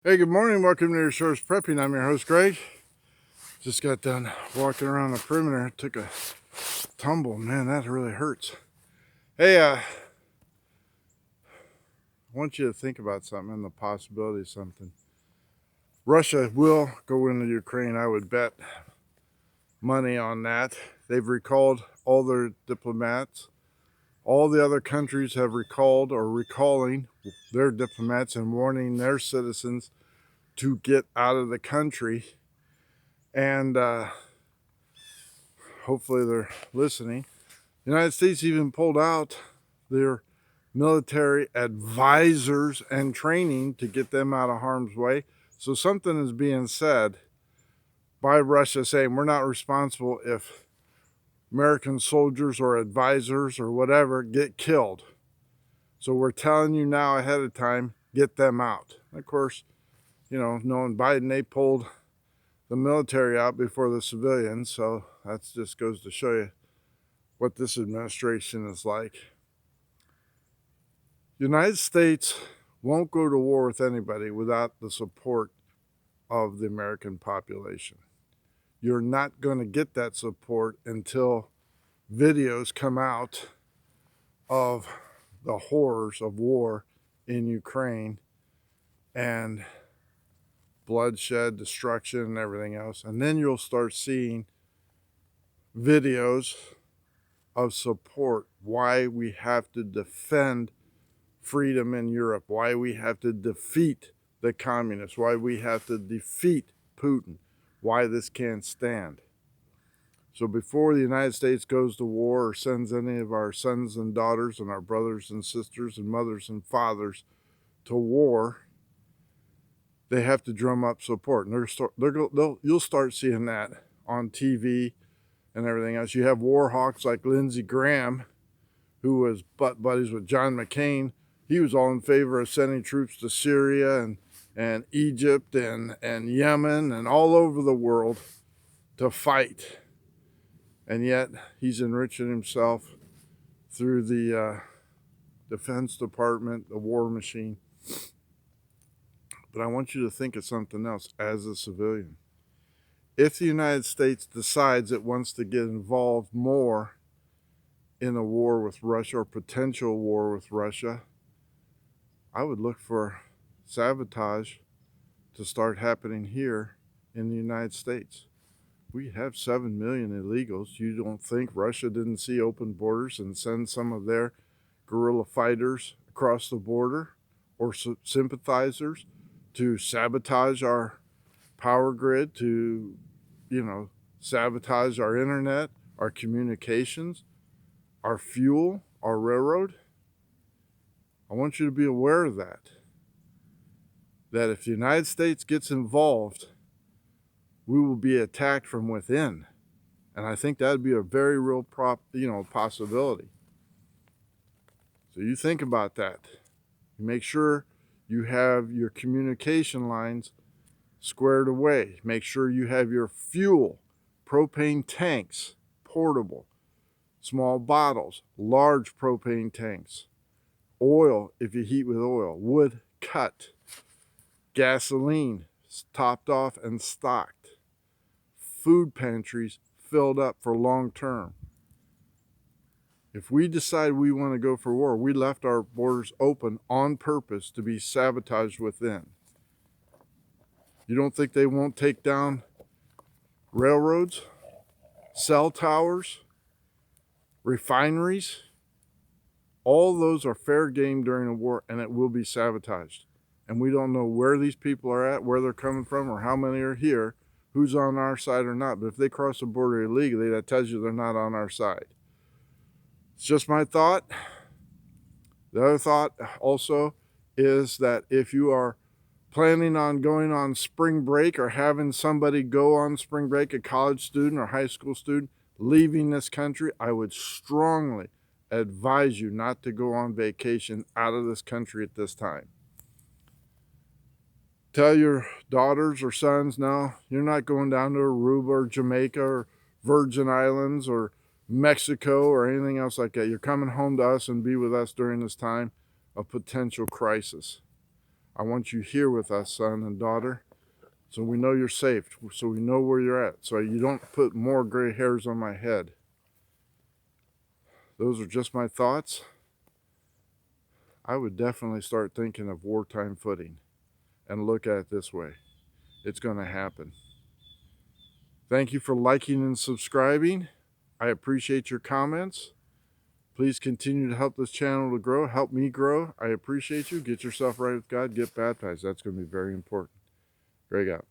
Hey, good morning. Welcome to your Shores Prepping. I'm your host, Greg. Just got done walking around the perimeter. Took a tumble. Man, that really hurts. Hey, I want you to think about something and the possibility of something. Russia will go into Ukraine. I would bet money on that. They've recalled all their diplomats. All the other countries have recalled or recalling their diplomats and warning their citizens to get out of the country. And hopefully they're listening. The United States even pulled out their military advisors and training to get them out of harm's way. So something is being said by Russia saying we're not responsible if American soldiers or advisors or whatever get killed. So we're telling you now ahead of time, get them out. Of course, knowing Biden, they pulled the military out before the civilians. So that just goes to show you what this administration is like. The United States won't go to war with anybody without the support of the American population. You're not going to get that support until videos come out of the horrors of war in Ukraine and bloodshed, destruction, and everything else. And then you'll start seeing videos of support, why we have to defend freedom in Europe, why we have to defeat the communists, why we have to defeat Putin, why this can't stand. So before the United States goes to war or sends any of our sons and daughters and our brothers and sisters and mothers and fathers to war, they have to drum up support. And you'll start seeing that on TV and everything else. You have war hawks like Lindsey Graham, who was butt buddies with John McCain. He was all in favor of sending troops to Syria and Egypt and Yemen and all over the world to fight. And yet he's enriching himself through the Defense Department, the war machine. But I want you to think of something else as a civilian. If the United States decides it wants to get involved more in a war with Russia or potential war with Russia, I would look for sabotage to start happening here in the United States. We have 7 million illegals. You don't think Russia didn't see open borders and send some of their guerrilla fighters across the border or sympathizers to sabotage our power grid, to, sabotage our internet, our communications, our fuel, our railroad? I want you to be aware of that. That if the United States gets involved, we will be attacked from within. And I think that would be a very real possibility. So you think about that. You make sure you have your communication lines squared away. Make sure you have your fuel, propane tanks, portable, small bottles, large propane tanks, oil if you heat with oil, wood cut, gasoline topped off and stocked, food pantries filled up for long term. If we decide we want to go for war, we left our borders open on purpose to be sabotaged within. You don't think they won't take down railroads, cell towers, refineries? All those are fair game during a war, and it will be sabotaged. And we don't know where these people are at, where they're coming from, or how many are here, who's on our side or not. But if they cross the border illegally, that tells you they're not on our side. It's just my thought. The other thought also is that if you are planning on going on spring break or having somebody go on spring break, a college student or high school student leaving this country, I would strongly advise you not to go on vacation out of this country at this time. Tell your daughters or sons, no, you're not going down to Aruba or Jamaica or Virgin Islands or Mexico or anything else like that. You're coming home to us and be with us during this time of potential crisis. I want you here with us, son and daughter, so we know you're safe, so we know where you're at, so you don't put more gray hairs on my head. Those are just my thoughts. I would definitely start thinking of wartime footing and look at it this way. It's going to happen. Thank you for liking and subscribing. I appreciate your comments. Please continue to help this channel to grow. Help me grow. I appreciate you. Get yourself right with God. Get baptized. That's going to be very important. Greg out.